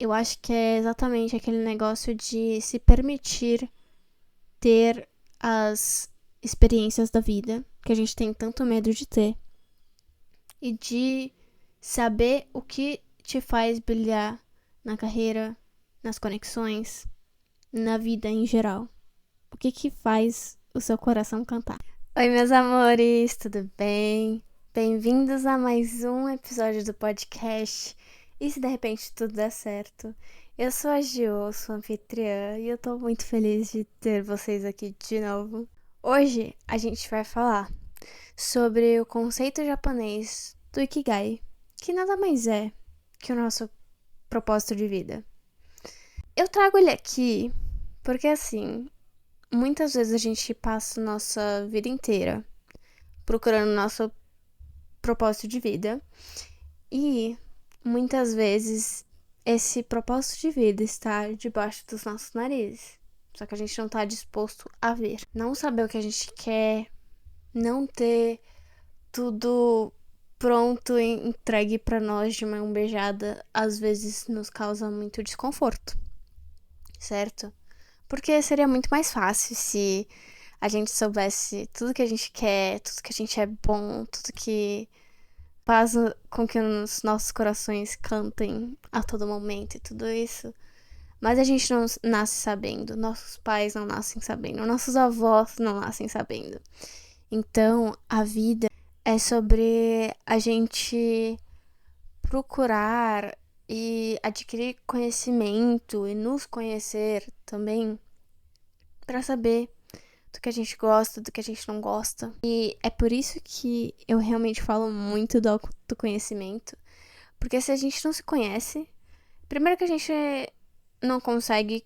Eu acho que é exatamente aquele negócio de se permitir ter as experiências da vida que a gente tem tanto medo de ter e de saber o que te faz brilhar na carreira, nas conexões, na vida em geral. O que que faz o seu coração cantar? Oi, meus amores, tudo bem? Bem-vindos a mais um episódio do podcast. E se de repente tudo der certo? Eu sou a Gio, sua anfitriã, e eu tô muito feliz de ter vocês aqui de novo. Hoje a gente vai falar sobre o conceito japonês do Ikigai, que nada mais é que o nosso propósito de vida. Eu trago ele aqui porque, assim, muitas vezes a gente passa nossa vida inteira procurando nosso propósito de vida e muitas vezes esse propósito de vida está debaixo dos nossos narizes. Só que a gente não está disposto a ver. Não saber o que a gente quer, não ter tudo pronto e entregue para nós de mão beijada, às vezes nos causa muito desconforto, certo? Porque seria muito mais fácil se a gente soubesse tudo que a gente quer, tudo que a gente é bom, tudo que faz com que os nossos corações cantem a todo momento e tudo isso. Mas a gente não nasce sabendo, nossos pais não nascem sabendo, nossos avós não nascem sabendo. Então, a vida é sobre a gente procurar e adquirir conhecimento e nos conhecer também para saber do que a gente gosta, do que a gente não gosta. E é por isso que eu realmente falo muito do autoconhecimento, porque se a gente não se conhece, primeiro que a gente não consegue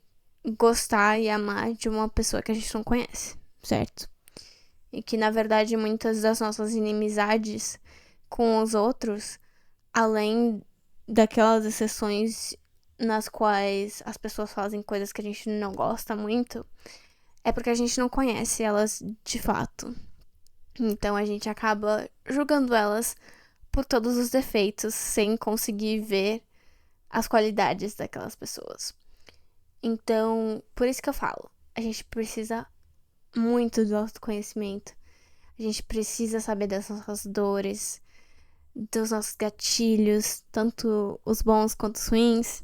gostar e amar de uma pessoa que a gente não conhece, certo? E que na verdade muitas das nossas inimizades com os outros, além daquelas exceções nas quais as pessoas fazem coisas que a gente não gosta muito, é porque a gente não conhece elas de fato. Então a gente acaba julgando elas por todos os defeitos, sem conseguir ver as qualidades daquelas pessoas. Então, por isso que eu falo, a gente precisa muito do autoconhecimento. A gente precisa saber das nossas dores, dos nossos gatilhos, tanto os bons quanto os ruins.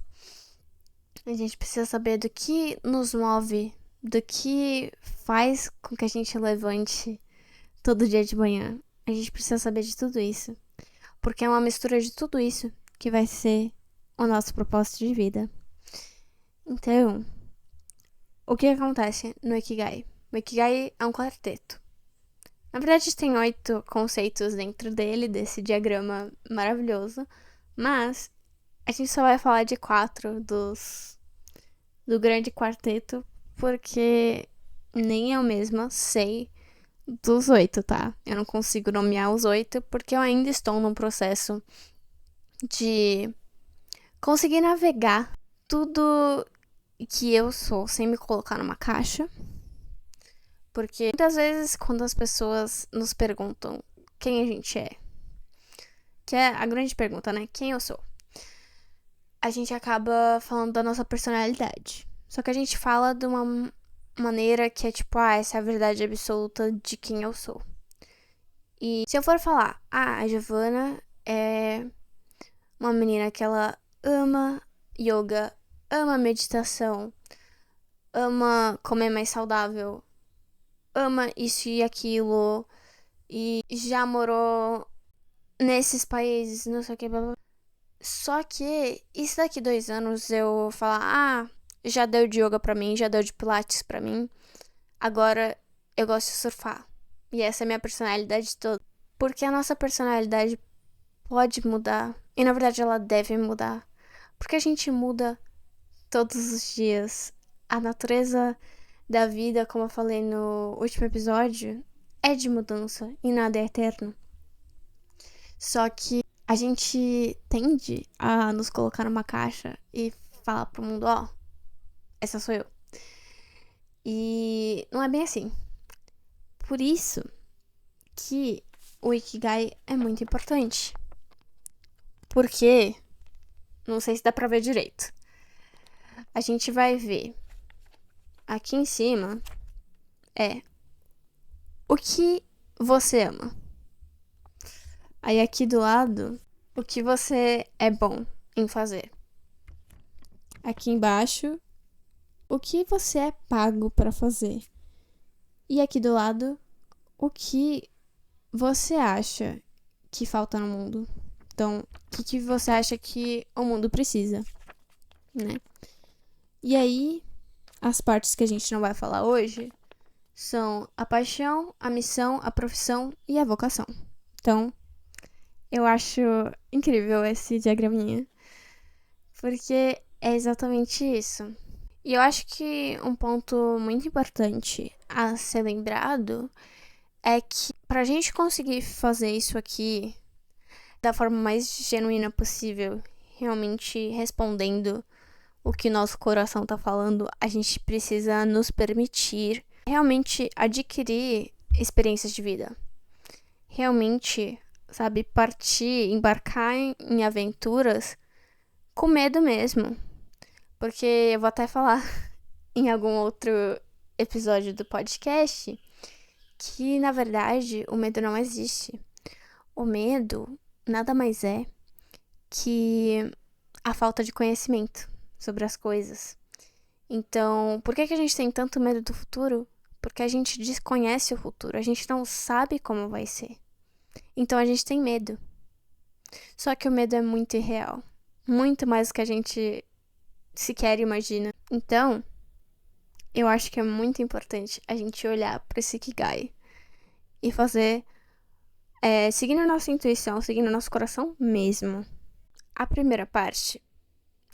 A gente precisa saber do que nos move, do que faz com que a gente levante todo dia de manhã. A gente precisa saber de tudo isso, porque é uma mistura de tudo isso que vai ser o nosso propósito de vida. Então, o que acontece no Ikigai? O Ikigai é um quarteto. Na verdade, tem 8 conceitos dentro dele, desse diagrama maravilhoso, mas a gente só vai falar de 4 do grande quarteto, porque nem eu mesma sei dos 8, tá? Eu não consigo nomear os 8, porque eu ainda estou num processo de conseguir navegar tudo que eu sou sem me colocar numa caixa. Porque muitas vezes quando as pessoas nos perguntam quem a gente é, que é a grande pergunta, né? Quem eu sou? A gente acaba falando da nossa personalidade. Só que a gente fala de uma maneira que é tipo, essa é a verdade absoluta de quem eu sou. E se eu for falar, a Giovana é uma menina que ela ama yoga, ama meditação, ama comer mais saudável, ama isso e aquilo, e já morou nesses países, não sei o que, blá, blá. Só que, e se daqui 2 anos eu falar, já deu de yoga pra mim, já deu de pilates pra mim, agora eu gosto de surfar. E essa é a minha personalidade toda. Porque a nossa personalidade pode mudar, e na verdade ela deve mudar. Porque a gente muda todos os dias. A natureza da vida, como eu falei no último episódio, é de mudança e nada é eterno. Só que a gente tende a nos colocar numa caixa e falar pro mundo, essa sou eu. E não é bem assim. Por isso que o Ikigai é muito importante. Porque, não sei se dá pra ver direito, a gente vai ver aqui em cima o que você ama. Aí aqui do lado, o que você é bom em fazer. Aqui embaixo, o que você é pago para fazer. E aqui do lado, o que você acha que falta no mundo. Então, o que você acha que o mundo precisa, né? E aí, as partes que a gente não vai falar hoje são a paixão, a missão, a profissão e a vocação. Então, eu acho incrível esse diagraminha, porque é exatamente isso. E eu acho que um ponto muito importante a ser lembrado é que pra gente conseguir fazer isso aqui da forma mais genuína possível, realmente respondendo o que nosso coração tá falando, a gente precisa nos permitir realmente adquirir experiências de vida. Realmente, sabe, partir, embarcar em aventuras com medo mesmo. Porque eu vou até falar em algum outro episódio do podcast que, na verdade, o medo não existe. O medo nada mais é que a falta de conhecimento sobre as coisas. Então, por que a gente tem tanto medo do futuro? Porque a gente desconhece o futuro, a gente não sabe como vai ser. Então a gente tem medo. Só que o medo é muito irreal. Muito mais do que a gente sequer imagina. Então, eu acho que é muito importante a gente olhar para esse Ikigai e fazer, seguindo a nossa intuição, seguindo o nosso coração mesmo. A primeira parte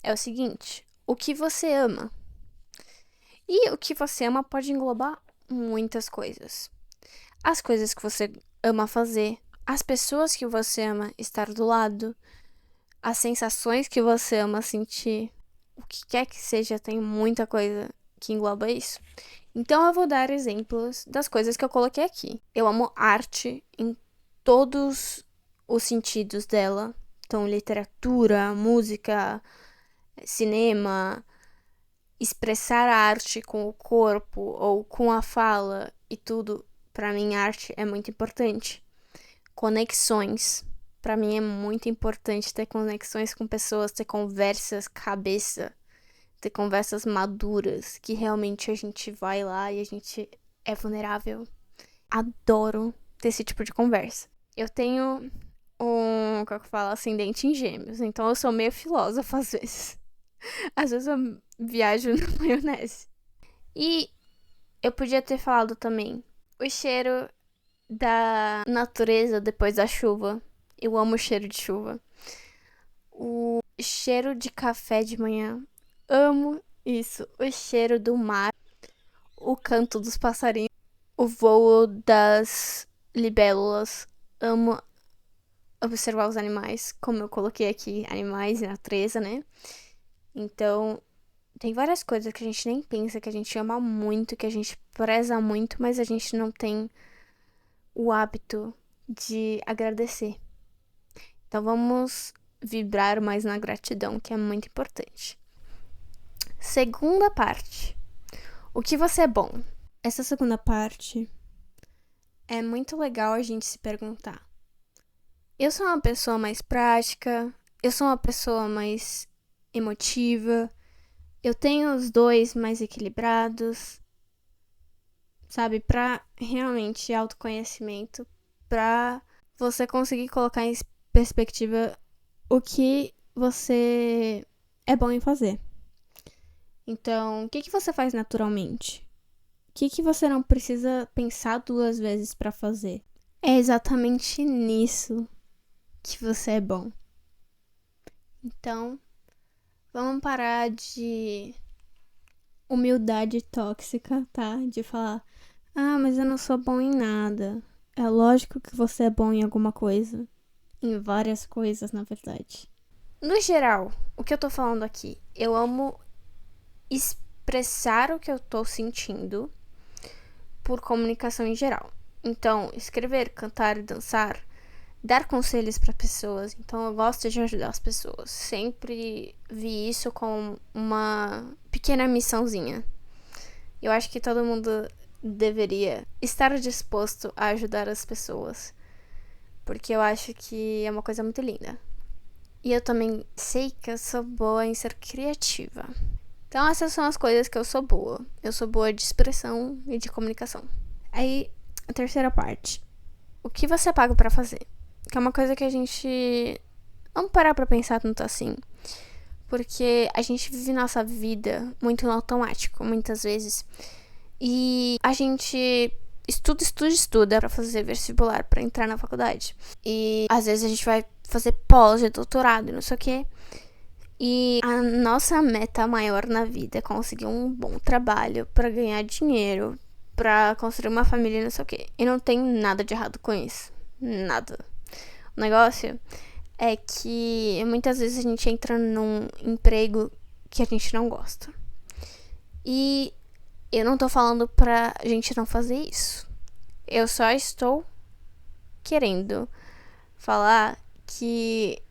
é o seguinte: o que você ama? E o que você ama pode englobar muitas coisas. As coisas que você ama fazer, as pessoas que você ama estar do lado, as sensações que você ama sentir, o que quer que seja, tem muita coisa que engloba isso. Então eu vou dar exemplos das coisas que eu coloquei aqui. Eu amo arte em todos os sentidos dela. Então, literatura, música, cinema, expressar a arte com o corpo ou com a fala e tudo. Pra mim, arte é muito importante. Conexões. Pra mim é muito importante ter conexões com pessoas, ter conversas cabeça, ter conversas maduras, que realmente a gente vai lá e a gente é vulnerável. Adoro ter esse tipo de conversa. Eu tenho como é que eu falo, ascendente em gêmeos, então eu sou meio filósofa às vezes. Às vezes eu viajo na maionese. E eu podia ter falado também o cheiro da natureza depois da chuva. Eu amo o cheiro de chuva. O cheiro de café de manhã. Amo isso. O cheiro do mar. O canto dos passarinhos. O voo das libélulas. Amo observar os animais. Como eu coloquei aqui, animais e natureza, né? Então, tem várias coisas que a gente nem pensa, que a gente ama muito, que a gente preza muito, mas a gente não tem o hábito de agradecer. Então vamos vibrar mais na gratidão, que é muito importante. Segunda parte. O que você é bom? Essa segunda parte é muito legal a gente se perguntar. Eu sou uma pessoa mais prática, eu sou uma pessoa mais emotiva, eu tenho os dois mais equilibrados, sabe? Pra realmente autoconhecimento, pra você conseguir colocar em perspectiva o que você é bom em fazer. Então, o que você faz naturalmente? O que você não precisa pensar 2 vezes pra fazer? É exatamente nisso que você é bom. Então, vamos parar de humildade tóxica, tá? De falar, mas eu não sou bom em nada. É lógico que você é bom em alguma coisa. Em várias coisas, na verdade. No geral, o que eu tô falando aqui, eu amo expressar o que eu tô sentindo por comunicação em geral. Então, escrever, cantar e dançar dar conselhos para pessoas. Então eu gosto de ajudar as pessoas. Sempre vi isso como uma pequena missãozinha. Eu acho que todo mundo deveria estar disposto a ajudar as pessoas, porque eu acho que é uma coisa muito linda. E eu também sei que eu sou boa em ser criativa. Então essas são as coisas que eu sou boa. Eu sou boa de expressão e de comunicação. Aí, a terceira parte. O que você paga pra fazer? Que é uma coisa que a gente não parar pra pensar tanto assim. Porque a gente vive nossa vida muito no automático, muitas vezes. E a gente estuda pra fazer vestibular, pra entrar na faculdade. E às vezes a gente vai fazer pós e doutorado e não sei o quê. E a nossa meta maior na vida é conseguir um bom trabalho pra ganhar dinheiro, pra construir uma família e não sei o quê. E não tem nada de errado com isso. Nada. O negócio é que muitas vezes a gente entra num emprego que a gente não gosta. E eu não tô falando pra gente não fazer isso. Eu só estou querendo falar que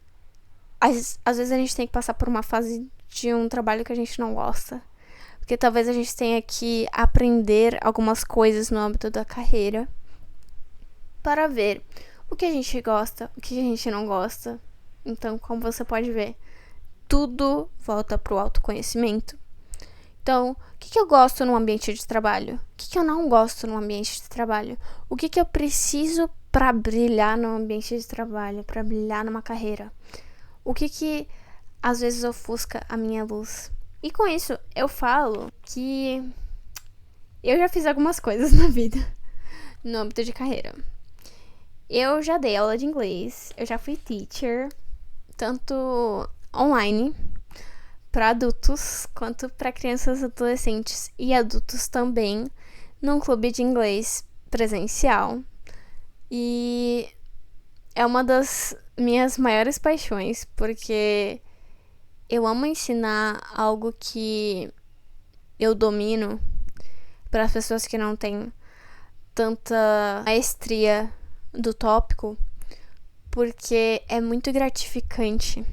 às vezes a gente tem que passar por uma fase de um trabalho que a gente não gosta. Porque talvez a gente tenha que aprender algumas coisas no âmbito da carreira para ver o que a gente gosta, o que a gente não gosta. Então, como você pode ver, tudo volta pro autoconhecimento. Então, o que eu gosto no ambiente de trabalho? O que eu não gosto no ambiente de trabalho? O que eu preciso para brilhar no ambiente de trabalho, para brilhar numa carreira? O que às vezes ofusca a minha luz? E com isso, eu falo que eu já fiz algumas coisas na vida, no âmbito de carreira. Eu já dei aula de inglês, eu já fui teacher, tanto online, para adultos, quanto para crianças, adolescentes e adultos também, num clube de inglês presencial. E é uma das minhas maiores paixões, porque eu amo ensinar algo que eu domino para as pessoas que não têm tanta maestria do tópico, porque é muito gratificante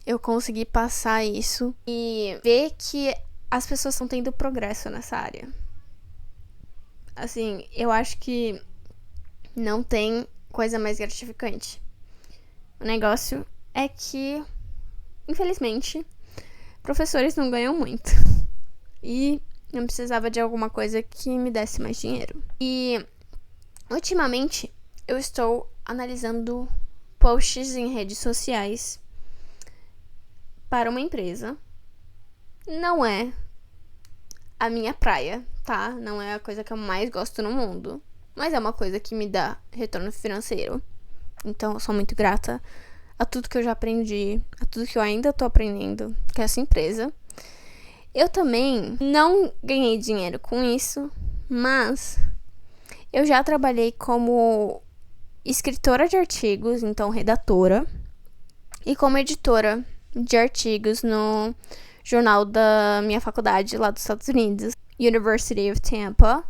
eu conseguir passar isso e ver que as pessoas estão tendo progresso nessa área. Assim, eu acho que não tem coisa mais gratificante. O negócio é que, infelizmente, professores não ganham muito. E eu precisava de alguma coisa que me desse mais dinheiro. E, ultimamente, eu estou analisando posts em redes sociais para uma empresa. Não é a minha praia, tá? Não é a coisa que eu mais gosto no mundo. Mas é uma coisa que me dá retorno financeiro. Então, eu sou muito grata a tudo que eu já aprendi, a tudo que eu ainda tô aprendendo com essa empresa. Eu também não ganhei dinheiro com isso, mas eu já trabalhei como escritora de artigos, então redatora, e como editora de artigos no jornal da minha faculdade lá dos Estados Unidos, University of Tampa,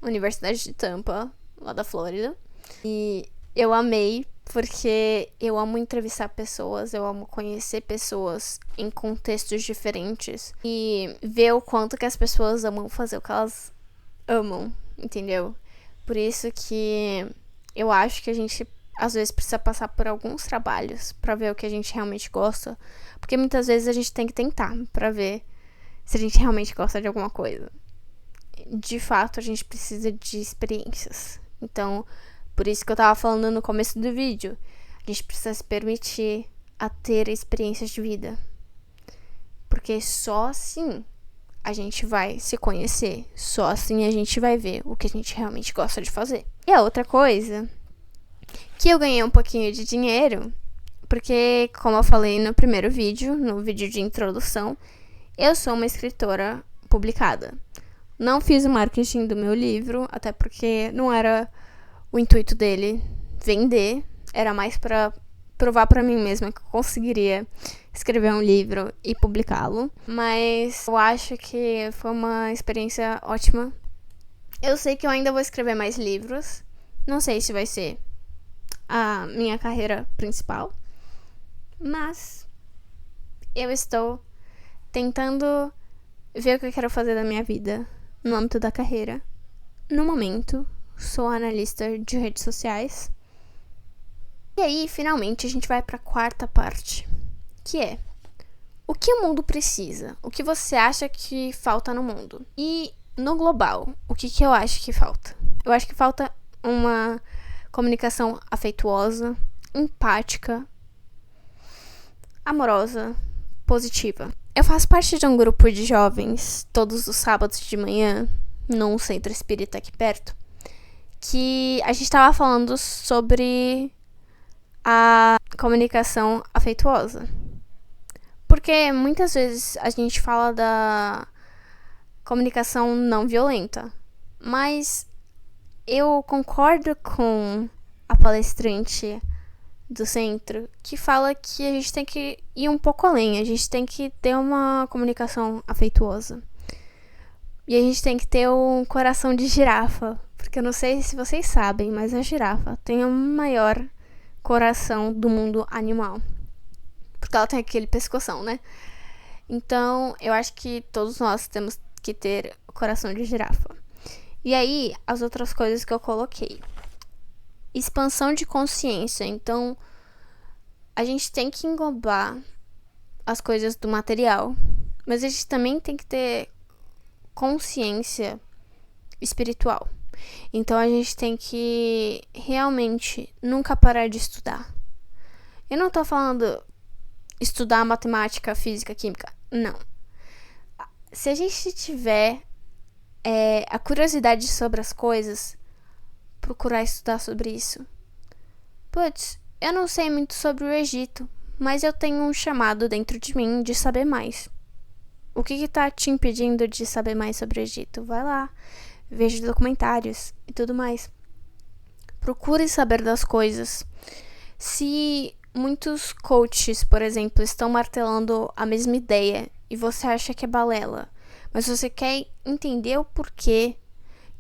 Universidade de Tampa, lá da Flórida. E eu amei, porque eu amo entrevistar pessoas, eu amo conhecer pessoas em contextos diferentes e ver o quanto que as pessoas amam fazer o que elas amam, entendeu? Por isso que eu acho que a gente às vezes precisa passar por alguns trabalhos pra ver o que a gente realmente gosta, porque muitas vezes a gente tem que tentar pra ver se a gente realmente gosta de alguma coisa. De fato, a gente precisa de experiências. Então, por isso que eu tava falando no começo do vídeo, a gente precisa se permitir a ter experiências de vida, porque só assim a gente vai se conhecer, só assim a gente vai ver o que a gente realmente gosta de fazer. E a outra coisa, que eu ganhei um pouquinho de dinheiro, porque, como eu falei no primeiro vídeo, no vídeo de introdução, eu sou uma escritora publicada. Não fiz o marketing do meu livro, até porque não era o intuito dele vender, era mais pra provar pra mim mesma que eu conseguiria escrever um livro e publicá-lo. Mas eu acho que foi uma experiência ótima. Eu sei que eu ainda vou escrever mais livros. Não sei se vai ser a minha carreira principal, mas eu estou tentando ver o que eu quero fazer da minha vida no âmbito da carreira. No momento, sou analista de redes sociais. E aí, finalmente, a gente vai para a quarta parte, que é: o que o mundo precisa? O que você acha que falta no mundo? E no global, o que eu acho que falta? Eu acho que falta uma comunicação afetuosa, empática, amorosa, positiva. Eu faço parte de um grupo de jovens todos os sábados de manhã, num centro espírita aqui perto, que a gente estava falando sobre a comunicação afetuosa. Porque muitas vezes a gente fala da comunicação não violenta, mas eu concordo com a palestrante do centro que fala que a gente tem que ir um pouco além, a gente tem que ter uma comunicação afetuosa. E a gente tem que ter um coração de girafa, porque eu não sei se vocês sabem, mas a girafa tem o maior coração do mundo animal. Porque ela tem aquele pescoção, né? Então, eu acho que todos nós temos que ter o coração de girafa. E aí, as outras coisas que eu coloquei. Expansão de consciência. Então, a gente tem que englobar as coisas do material, mas a gente também tem que ter consciência espiritual. Então, a gente tem que realmente nunca parar de estudar. Eu não tô falando estudar matemática, física, química. Não. Se a gente tiver a curiosidade sobre as coisas, procurar estudar sobre isso. Putz, eu não sei muito sobre o Egito, mas eu tenho um chamado dentro de mim de saber mais. O que tá te impedindo de saber mais sobre o Egito? Vai lá, veja documentários e tudo mais. Procure saber das coisas. Se muitos coaches, por exemplo, estão martelando a mesma ideia e você acha que é balela, mas você quer entender o porquê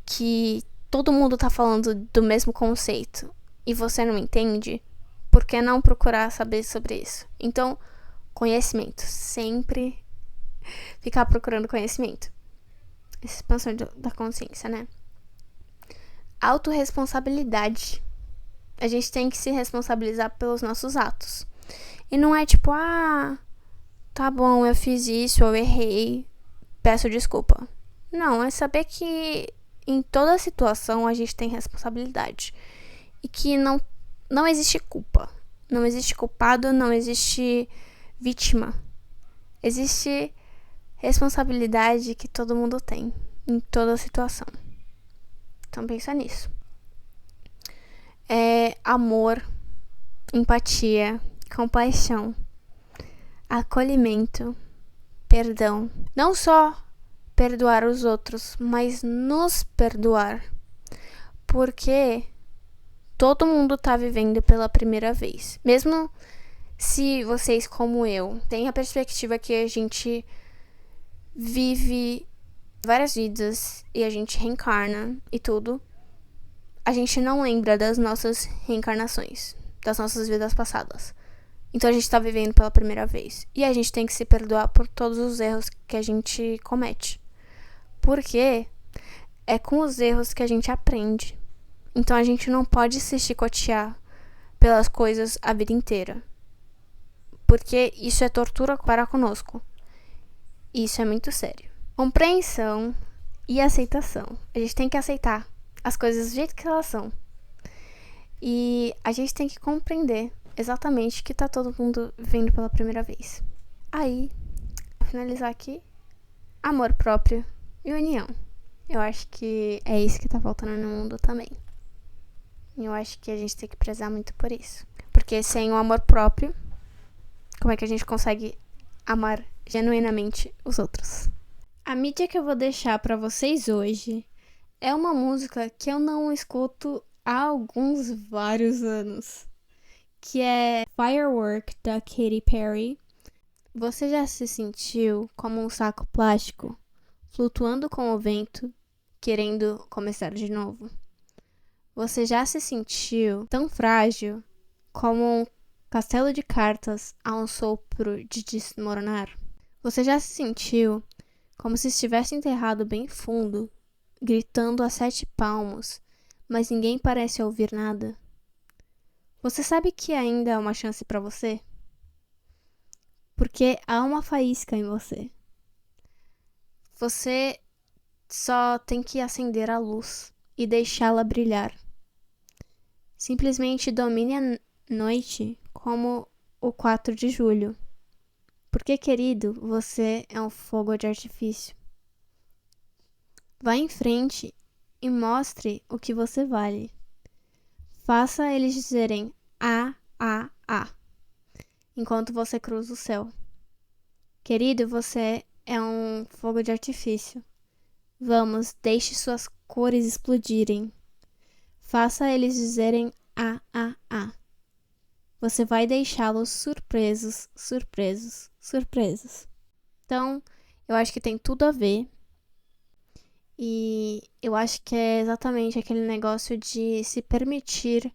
que todo mundo tá falando do mesmo conceito e você não entende, por que não procurar saber sobre isso? Então, conhecimento. Sempre ficar procurando conhecimento. Expansão da consciência, né? Autorresponsabilidade. A gente tem que se responsabilizar pelos nossos atos. E não é tipo, tá bom, eu fiz isso, eu errei, peço desculpa. Não, é saber que em toda situação a gente tem responsabilidade. E que não existe culpa. Não existe culpado, não existe vítima. Existe responsabilidade que todo mundo tem em toda situação. Então pensa nisso. Amor, empatia, compaixão, acolhimento, perdão. Não só perdoar os outros, mas nos perdoar. Porque todo mundo tá vivendo pela primeira vez. Mesmo se vocês, como eu, têm a perspectiva que a gente vive várias vidas e a gente reencarna e tudo, a gente não lembra das nossas reencarnações, das nossas vidas passadas. Então a gente tá vivendo pela primeira vez. E a gente tem que se perdoar por todos os erros que a gente comete. Porque é com os erros que a gente aprende. Então a gente não pode se chicotear pelas coisas a vida inteira. Porque isso é tortura para conosco. E isso é muito sério. Compreensão e aceitação. A gente tem que aceitar as coisas do jeito que elas são. E a gente tem que compreender exatamente que tá todo mundo vendo pela primeira vez. Aí, pra finalizar aqui, amor próprio e união. Eu acho que é isso que tá faltando no mundo também. Eu acho que a gente tem que prezar muito por isso. Porque sem o amor próprio, como é que a gente consegue amar genuinamente os outros? A mídia que eu vou deixar pra vocês hoje é uma música que eu não escuto há vários anos, que é Firework, da Katy Perry. Você já se sentiu como um saco plástico, flutuando com o vento, querendo começar de novo? Você já se sentiu tão frágil como um castelo de cartas a um sopro de desmoronar? Você já se sentiu como se estivesse enterrado bem fundo, gritando a 7 palmos, mas ninguém parece ouvir nada? Você sabe que ainda há uma chance para você? Porque há uma faísca em você. Você só tem que acender a luz e deixá-la brilhar. Simplesmente domine a noite como o 4 de julho. Porque, querido, você é um fogo de artifício. Vá em frente e mostre o que você vale. Faça eles dizerem a, enquanto você cruza o céu. Querido, você é um fogo de artifício. Vamos, deixe suas cores explodirem. Faça eles dizerem a. Você vai deixá-los surpresos, surpresos, surpresos. Então, eu acho que tem tudo a ver. E eu acho que é exatamente aquele negócio de se permitir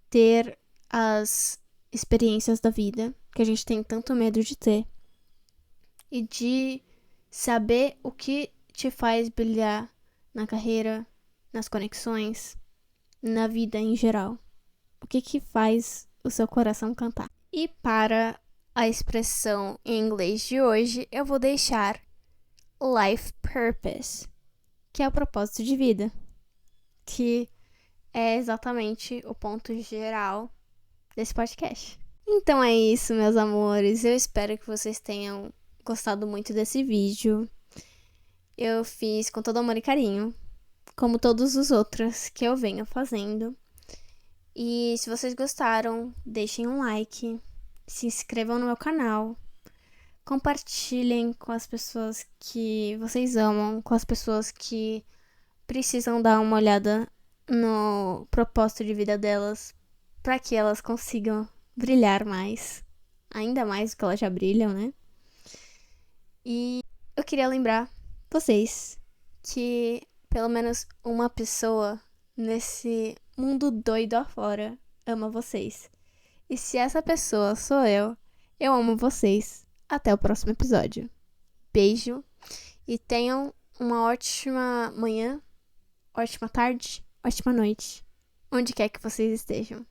ter as experiências da vida que a gente tem tanto medo de ter. E de saber o que te faz brilhar na carreira, nas conexões, na vida em geral. O que faz o seu coração cantar. E para a expressão em inglês de hoje, eu vou deixar life purpose, que é o propósito de vida, que é exatamente o ponto geral desse podcast. Então é isso, meus amores. Eu espero que vocês tenham gostado muito desse vídeo. Eu fiz com todo amor e carinho, como todos os outros que eu venho fazendo. E se vocês gostaram, deixem um like, se inscrevam no meu canal, compartilhem com as pessoas que vocês amam, com as pessoas que precisam dar uma olhada no propósito de vida delas, para que elas consigam brilhar mais, ainda mais do que elas já brilham, né? E eu queria lembrar vocês que pelo menos uma pessoa nesse mundo doido afora ama vocês. E se essa pessoa sou eu amo vocês. Até o próximo episódio. Beijo e tenham uma ótima manhã, ótima tarde, ótima noite, onde quer que vocês estejam.